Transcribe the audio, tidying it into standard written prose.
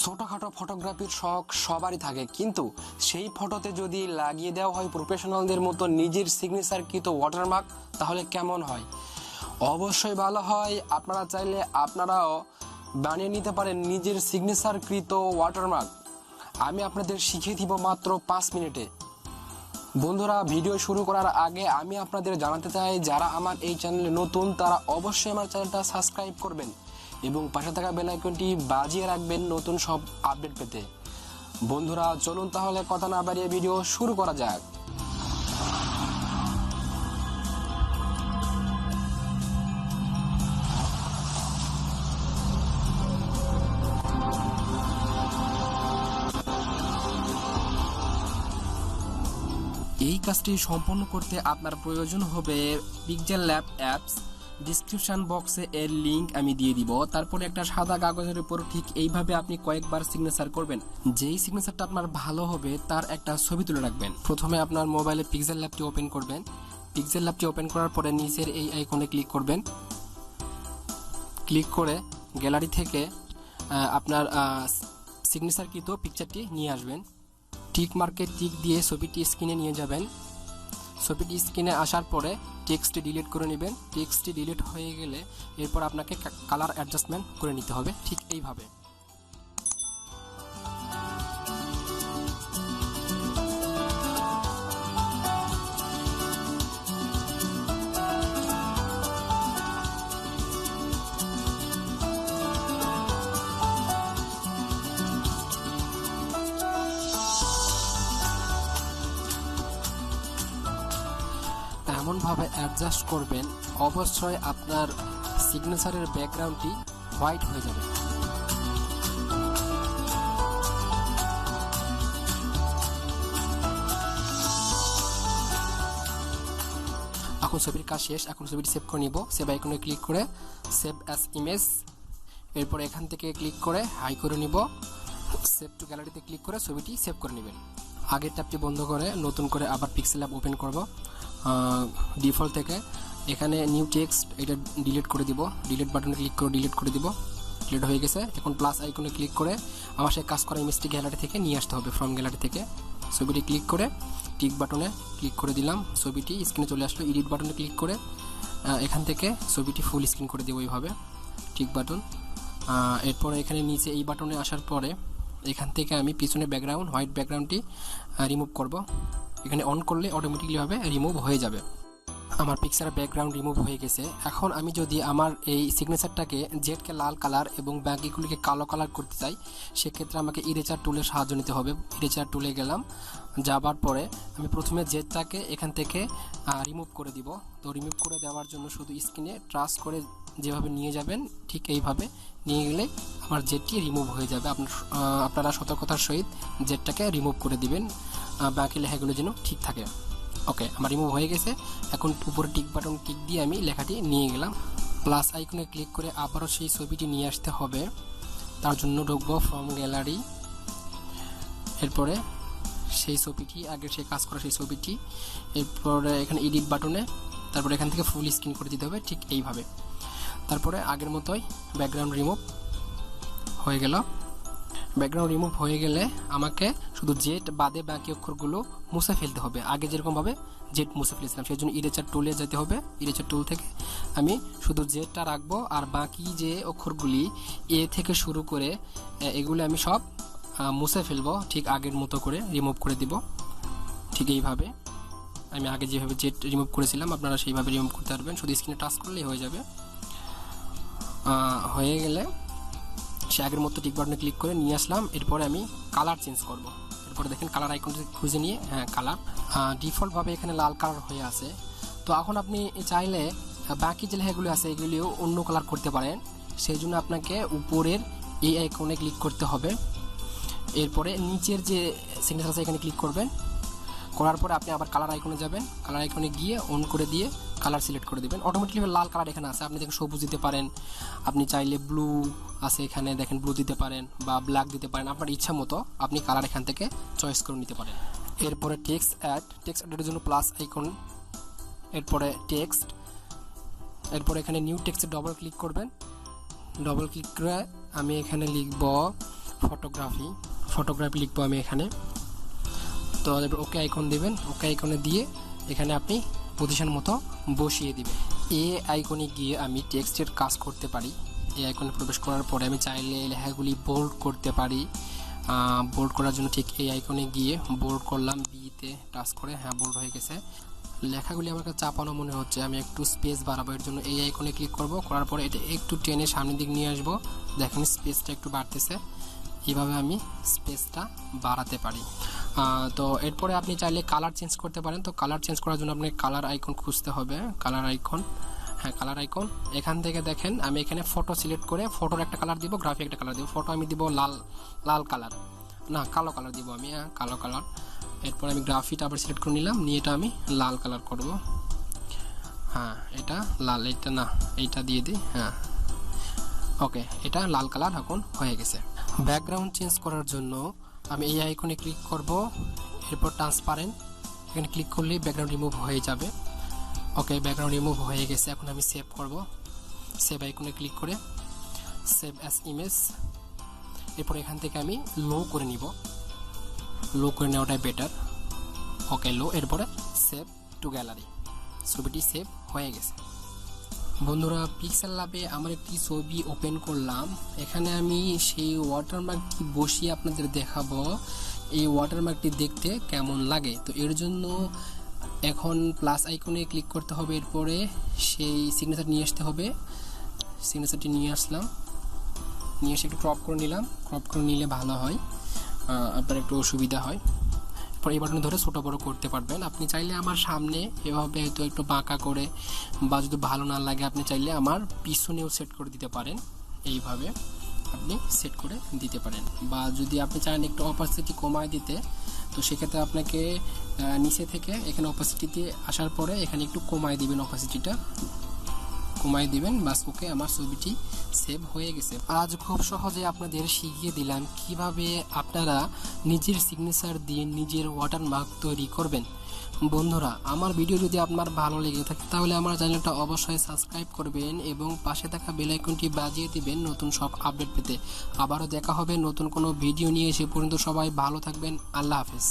ছোটখাটো ফটোগ্রাফির শখ সবারই থাকে, কিন্তু সেই ফটোতে যদি লাগিয়ে দেওয়া হয় প্রফেশনালদের মতো নিজের সিগনেচারকৃত ওয়াটারমার্ক, তাহলে কেমন হয়? অবশ্যই ভালো হয়। আপনারা চাইলে আপনারাও বানিয়ে নিতে পারেন নিজের সিগনেচারকৃত ওয়াটারমার্ক। আমি আপনাদের শিখিয়ে দিব মাত্র 5 মিনিটে। বন্ধুরা, ভিডিও শুরু করার আগে আমি আপনাদের জানাতে চাই, যারা আমার এই চ্যানেলে নতুন তারা অবশ্যই আমার চ্যানেলটা সাবস্ক্রাইব করবেন এবং পাশে থাকা বেল আইকনটি বাজিয়ে রাখবেন নতুন সব আপডেট পেতে। বন্ধুরা, চলুন তাহলে কথা না বাড়িয়ে ভিডিও শুরু করা যাক। এই কাজটি সম্পন্ন করতে আপনার প্রয়োজন হবে PixelLab অ্যাপস। ডিসক্রিপশন বক্সে এর লিংক আমি দিয়ে দিব। তারপরে একটা সাদা কাগজের উপর ঠিক এইভাবে আপনি কয়েকবার সিগনেচার করবেন। যেই সিগনেচারটা আপনার ভালো হবে তার একটা ছবি তুলে রাখবেন। প্রথমে আপনার মোবাইলে PixelLabটি ওপেন করবেন। PixelLabটি ওপেন করার পরে নিচের এই আইকনে ক্লিক করবেন। ক্লিক করে গ্যালারি থেকে আপনার সিগনেচারকৃত পিকচারটি নিয়ে আসবেন। টিক মার্কে টিক দিয়ে ছবিটি স্ক্রিনে নিয়ে যাবেন। ছবিটি স্ক্রিনে আসার পরে টেক্সটটি ডিলিট করে নেবেন। টেক্সটটি ডিলিট হয়ে গেলে এরপর আপনাকে কালার অ্যাডজাস্টমেন্ট করে নিতে হবে ঠিক এইভাবে। এমনভাবে অ্যাডজাস্ট করবেন অবশ্যই আপনার সিগনেচারের ব্যাকগ্রাউন্ডটি হোয়াইট হয়ে যাবে। এখন ছবির কাজ শেষ। এখন ছবিটি সেভ করে নিব। সেভ আইকনে ক্লিক করে সেভ অ্যাজ ইমেজ। এরপর এখান থেকে ক্লিক করে হাই করে নিব। সেভ টু গ্যালারিতে ক্লিক করে ছবিটি সেভ করে নেবেন। আগের ট্যাবটি বন্ধ করে নতুন করে আবার PixelLab ওপেন করব। ডিফল্ট থেকে এখানে নিউ টেক্সট এটা ডিলিট করে দিব। ডিলিট বাটনে ক্লিক করে ডিলিট করে দিব। ডিলিট হয়ে গেছে। এখন প্লাস আইকনে ক্লিক করে আমার সেই কাজ করা ইমেজটি গ্যালারি থেকে নিয়ে আসতে হবে। ফ্রম গ্যালারি থেকে ছবিটি ক্লিক করে টিক বাটনে ক্লিক করে দিলাম। ছবিটি স্ক্রিনে চলে আসলো। এডিট বাটনে ক্লিক করে এখান থেকে ছবিটি ফুল স্ক্রিন করে দেবো এইভাবে, টিক বাটন। এরপরে এখানে নিচে এই বাটনে আসার পরে এখান থেকে আমি পিছনে ব্যাকগ্রাউন্ড হোয়াইট ব্যাকগ্রাউন্ডটি রিমুভ করব। এখানে অন করলে অটোমেটিকলিভাবে রিমুভ হয়ে যাবে। আমার পিকচার ব্যাকগ্রাউন্ড রিমুভ হয়ে গেছে। এখন আমি যদি আমার এই সিগনেচারটাকে জেডকে লাল কালার এবং বাকিগুলিকে কালো কালার করতে চাই, সেক্ষেত্রে আমাকে ইরেজার টুলের সাহায্য নিতে হবে। ইরেজার টুলে গেলাম, যাবার পরে আমি প্রথমে জেডটাকে এখান থেকে রিমুভ করে দিব। তো রিমুভ করে দেওয়ার জন্য শুধু স্ক্রিনে ট্রাস করে যেভাবে নিয়ে যাবেন ঠিক এইভাবে নিয়ে গেলে আমার জেডটি রিমুভ হয়ে যাবে। আপনারা সতর্কতার সহিত জেডটাকে রিমুভ করে দিবেন, বাকি লেখাগুলো যেন ঠিক থাকে। ওকে, আমার রিমুভ হয়ে গেছে। এখন উপরে টিক বাটন টিক দিয়ে আমি লেখাটি নিয়ে গেলাম। প্লাস আইকনে ক্লিক করে আবারও সেই ছবিটি নিয়ে আসতে হবে। তার জন্য ঢুকবো ফ্রম গ্যালারি। এরপরে সেই ছবিটি আগে সে কাজ করা সেই ছবিটি, এরপরে এখানে এডিট বাটনে, তারপরে এখান থেকে ফুল স্ক্রিন করে দিতে হবে ঠিক এইভাবে। তারপরে আগের মতোই ব্যাকগ্রাউন্ড রিমুভ হয়ে গেল। ব্যাকগ্রাউন্ড রিমুভ হয়ে গেলে আমাকে শুধু জেড বাদে বাকি অক্ষরগুলো মুছে ফেলতে হবে। আগে যেরকমভাবে জেড মুছে ফেলেছিলাম সেই জন্য ইরেজার টুলে যেতে হবে। ইরেজার টুল থেকে আমি শুধু জেডটা রাখবো, আর বাকি যে অক্ষরগুলি এ থেকে শুরু করে এগুলো আমি সব মুছে ফেলবো ঠিক আগের মতো করে রিমুভ করে দিব। ঠিক এইভাবে আমি আগে যেভাবে জেড রিমুভ করেছিলাম আপনারা সেইভাবে রিমুভ করতে পারবেন। শুধু স্ক্রিনে টাচ করলেই হয়ে যাবে। হয়ে গেলে সে আগের মতো টিক বাটনে ক্লিক করে নিয়ে আসলাম। এরপরে আমি কালার চেঞ্জ করব। এরপরে দেখেন কালার আইকনটি খুঁজে নিয়ে কালার ডিফল্টভাবে এখানে লাল কালার হয়ে আছে। তো এখন আপনি চাইলে বাকি যে লেখাগুলি আছে এগুলিও অন্য কালার করতে পারেন। সেই জন্য আপনাকে উপরের এই আইকনে ক্লিক করতে হবে। এরপরে নিচের যে সিগনেচার আছে এখানে ক্লিক করবেন। করার পরে আপনি আবার কালার আইকনে যাবেন। কালার আইকনে গিয়ে অন করে দিয়ে কালার সিলেক্ট করে দেবেন। অটোমেটিকলি লাল কালার এখানে আছে। আপনি দেখেন সবুজ দিতে পারেন, আপনি চাইলে ব্লু আছে এখানে দেখেন ব্লু দিতে পারেন বা ব্ল্যাক দিতে পারেন। আপনার ইচ্ছা মতো আপনি কালার এখান থেকে চয়েস করে নিতে পারেন। এরপরে টেক্সট অ্যাডের জন্য প্লাস আইকন, এরপরে টেক্সট, এরপরে এখানে নিউ টেক্সটে ডবল ক্লিক করবেন। ডবল ক্লিক করে আমি এখানে লিখব ফটোগ্রাফি লিখবো আমি এখানে। তো ওকে আইকন দিবেন, ওকে আইকনে দিয়ে এখানে আপনি পজিশন মতো বসিয়ে দিবেন। এই আইকনে গিয়ে আমি টেক্সটের কাজ করতে পারি। এই আইকনে প্রবেশ করার পরে আমি চাইলে লেখাগুলি বোল্ড করতে পারি। বোল্ড করার জন্য ঠিক এই আইকনে গিয়ে বোল্ড করলাম, বিতে টাচ করে, হ্যাঁ বোল্ড হয়ে গেছে। লেখাগুলি আমার কাছে চাপানো মনে হচ্ছে, আমি একটু স্পেস বাড়াবো, এর জন্য এই আইকনে ক্লিক করব। করার পরে এটা একটু টেনে সামনের দিক নিয়ে আসবো, দেখেন স্পেসটা একটু বাড়তেছে। এইভাবে আমি স্পেসটা বাড়াতে পারি। তো এরপরে আপনি চাইলে কালার চেঞ্জ করতে পারেন। তো কালার চেঞ্জ করার জন্য আপনাকে কালার আইকন খুঁজতে হবে, কালার আইকন, হ্যাঁ কালার আইকন। এখান থেকে দেখেন আমি এখানে ফটো সিলেক্ট করে ফটোর একটা কালার দিব, গ্রাফিক একটা কালার দিব। ফটো আমি দিব লাল কালার, না কালো কালার দিব আমি, হ্যাঁ কালো কালার। এরপর আমি গ্রাফিকটা আবার সিলেক্ট করে নিলাম, নিয়ে এটা আমি লাল কালার করব। হ্যাঁ এটা লাল, এটা না এইটা দিয়ে দিই, হ্যাঁ ওকে, এটা লাল কালার এখন হয়ে গেছে। ব্যাকগ্রাউন্ড চেঞ্জ করার জন্য আমি এই আইকনে ক্লিক করব, এরপর ট্রান্সপারেন্ট, এখানে ক্লিক করলেই ব্যাকগ্রাউন্ড রিমুভ হয়ে যাবে। ওকে ব্যাকগ্রাউন্ড রিমুভ হয়ে গেছে। এখন আমি সেভ করব, সেভ আইকনে ক্লিক করে সেভ অ্যাজ ইমেজ। এরপর এখান থেকে আমি লো করে নিব, লো করে নেওয়াটাই বেটার। ওকে লো, এরপরে সেভ টু গ্যালারি, ছবিটি সেভ হয়ে গেছে। বন্ধুরা পিক্সেল ল্যাবে আমার একটি ছবি ওপেন করলাম, এখানে আমি সেই ওয়াটারমার্কটি বসিয়ে আপনাদের দেখাবো এই ওয়াটারমার্কটি দেখতে কেমন লাগে। তো এর জন্য এখন প্লাস আইকনে ক্লিক করতে হবে, এরপরে সেই সিগনেচার নিয়ে আসতে হবে। সিগনেচারটি নিয়ে আসলাম, নিয়ে এসে একটু ক্রপ করে নিলাম, ক্রপ করে নিলে ভালো হয়, আপনার একটু অসুবিধা হয়। এরপর এই বাটন ধরে ছোটো বড়ো করতে পারবেন। আপনি চাইলে আমার সামনে এভাবে হয়তো একটু বাঁকা করে, বা যদি ভালো না লাগে আপনি চাইলে আমার পিছনেও সেট করে দিতে পারেন, এইভাবে আপনি সেট করে দিতে পারেন। বা যদি আপনি চান একটু অপাসিটি কমায় দিতে, তো সেক্ষেত্রে আপনাকে নিচে থেকে এখানে অপাসিটিতে আসার পরে এখানে একটু কমায় দিবেন, অপাসিটিটা কমায় দিবেন, বাস ওকে আমার ছবিটি সেভ হয়ে গেছে। আজ খুব সহজে আপনাদের শিখিয়ে দিলাম কিভাবে আপনারা নিজের সিগনেচার দিয়ে নিজের ওয়াটারমার্ক তৈরি করবেন। বন্ধুরা আমার ভিডিও যদি আপনার ভালো লেগে থাকে তাহলে আমার চ্যানেলটা অবশ্যই সাবস্ক্রাইব করবেন এবং পাশে থাকা বেল আইকনটি বাজিয়ে দিবেন নতুন সব আপডেট পেতে। আবারও দেখা হবে নতুন কোনো ভিডিও নিয়ে, সে পর্যন্ত সবাই ভালো থাকবেন। আল্লাহ হাফেজ।